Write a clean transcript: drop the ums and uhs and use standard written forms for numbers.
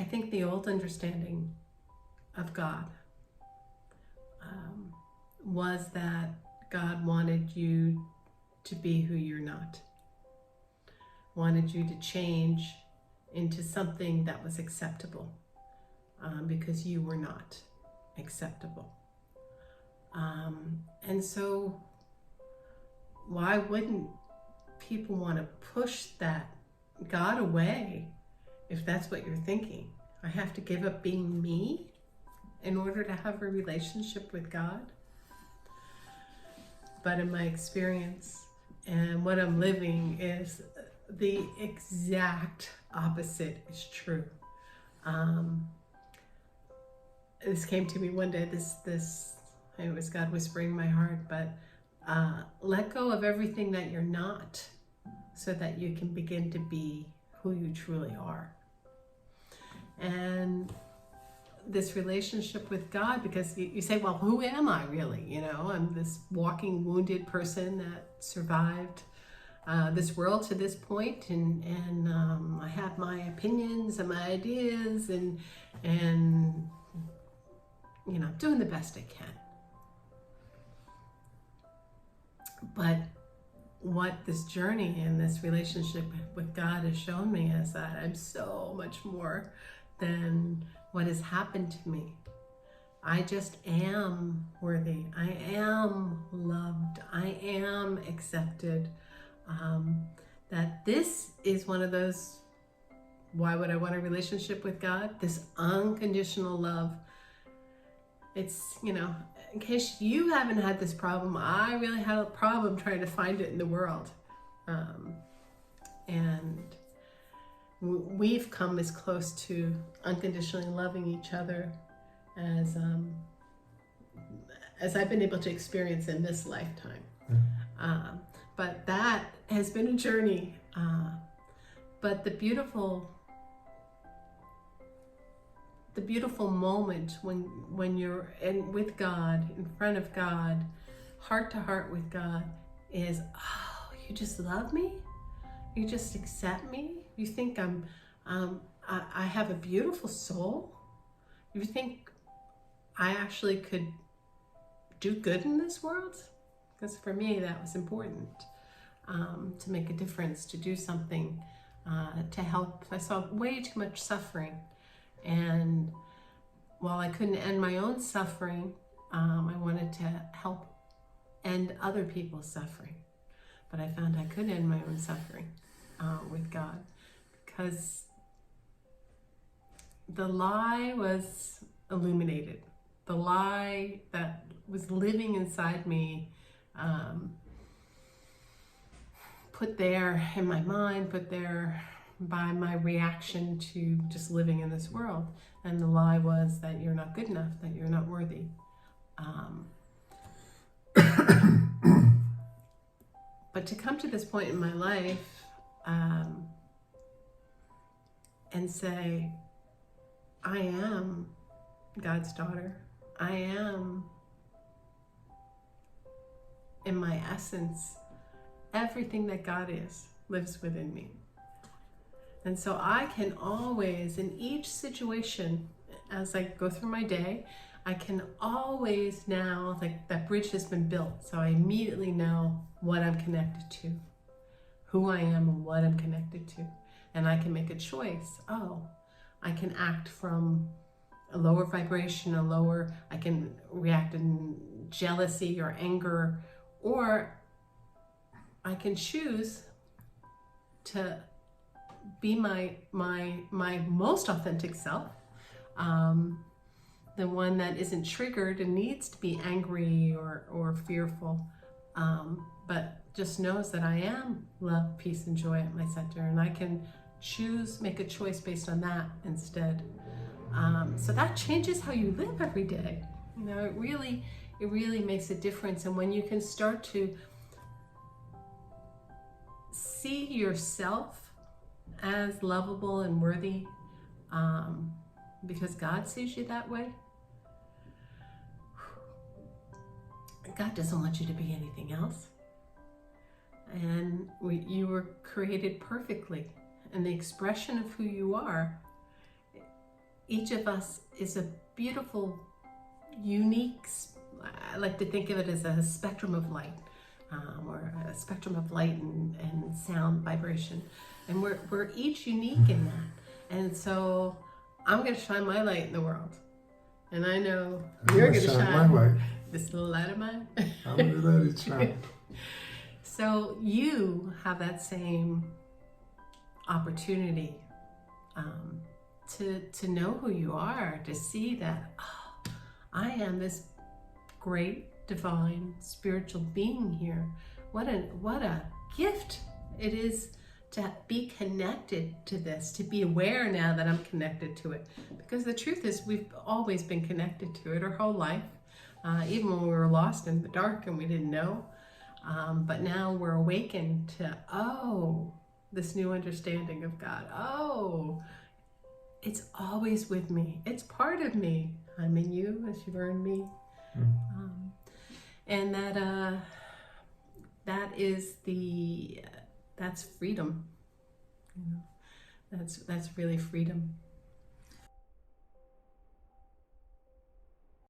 think the old understanding of God was that God wanted you to be who you're not, wanted you to change into something that was acceptable because you were not acceptable. And so why wouldn't people want to push that God away if that's what you're thinking? I have to give up being me in order to have a relationship with God? But in my experience and what I'm living is the exact opposite is true. This came to me one day, it was God whispering in my heart, but let go of everything that you're not so that you can begin to be who you truly are. And this relationship with God, because you say, well, who am I really? You know, I'm this walking wounded person that survived this world to this point, and I have my opinions and my ideas, and you know, doing the best I can. But what this journey and this relationship with God has shown me is that I'm so much more than what has happened to me. I just am worthy. I am loved. I am accepted. That this is one of those, why would I want a relationship with God? This unconditional love. It's, you know, in case you haven't had this problem, I really had a problem trying to find it in the world. And we've come as close to unconditionally loving each other as I've been able to experience in this lifetime. But that has been a journey. But the beautiful moment when you're with God, in front of God, heart to heart with God, is, oh, you just love me? You just accept me? You think I have a beautiful soul? You think I actually could do good in this world? Because for me, that was important, to make a difference, to do something, to help. I saw way too much suffering. And while I couldn't end my own suffering, I wanted to help end other people's suffering. But I found I could end my own suffering with God, because the lie was illuminated. The lie that was living inside me, put there in my mind, put there by my reaction to just living in this world. And the lie was that you're not good enough, that you're not worthy. But to come to this point in my life and say, I am God's daughter. I am, in my essence, everything that God is lives within me. And so I can always, in each situation, as I go through my day, I can always now, like, that bridge has been built. So I immediately know what I'm connected to, who I am and what I'm connected to. And I can make a choice. Oh, I can act from a lower vibration, I can react in jealousy or anger, or I can choose to be my most authentic self, the one that isn't triggered and needs to be angry or fearful, but just knows that I am love, peace, and joy at my center, and I can make a choice based on that instead. So that changes how you live every day. You know, it really makes a difference. And when you can start to see yourself as lovable and worthy, because God sees you that way. God doesn't want you to be anything else. And you were created perfectly. And the expression of who you are each of us is a beautiful, unique, I like to think of it as a spectrum of light, or a spectrum of light and sound vibration. And we're each unique in that. And so I'm going to shine my light in the world. And I know you're going to shine my light. This little light of mine. I'm going to let it shine. So you have that same opportunity to know who you are, to see that, oh, I am this great, divine, spiritual being here. What a gift it is to be connected to this, to be aware now that I'm connected to it. Because the truth is, we've always been connected to it our whole life, even when we were lost in the dark and we didn't know. But now we're awakened to, oh, this new understanding of God. Oh, it's always with me. It's part of me. I'm in you as you are in me. And that's freedom. You know, that's really freedom.